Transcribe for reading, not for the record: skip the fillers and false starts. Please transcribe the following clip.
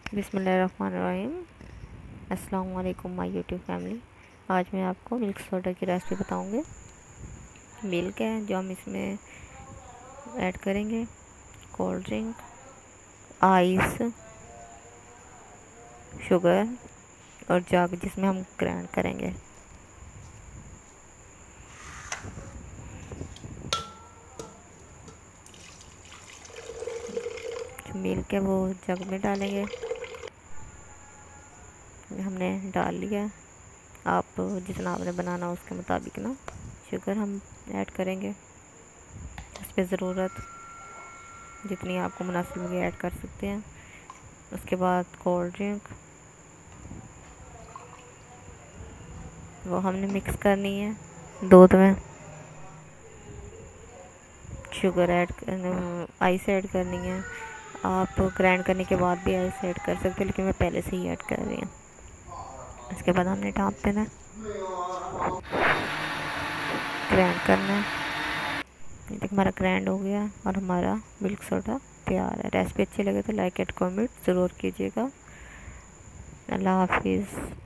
बिस्मिल्लाहिर्रहमानिर्रहीम। अस्सलाम वालेकुम माय यूट्यूब फैमिली। आज मैं आपको मिल्क सोडा की रेसिपी बताऊंगी। मिल्क है जो हम इसमें ऐड करेंगे, कोल्ड ड्रिंक, आइस, शुगर और जग जिसमें हम ग्राइंड करेंगे। जो मिल्क है वो जग में डालेंगे। हमने डाल लिया। आप जितना आपने बनाना उसके मुताबिक ना शुगर हम ऐड करेंगे। इस पर ज़रूरत जितनी आपको मुनासिब लगे ऐड कर सकते हैं। उसके बाद कोल्ड ड्रिंक वो हमने मिक्स करनी है दूध में। शुगर ऐड आइस ऐड करनी है। आप ग्राइंड करने के बाद भी आइस ऐड कर सकते हैं, लेकिन मैं पहले से ही ऐड कर रही हूँ। इसके बाद हमने ढाँप देना, ग्राइंड करना है। ये तक हमारा ग्राइंड हो गया और हमारा मिल्क सोडा तैयार है। रेसिपी अच्छी लगे तो लाइक एंड कमेंट ज़रूर कीजिएगा। अल्लाह हाफिज़।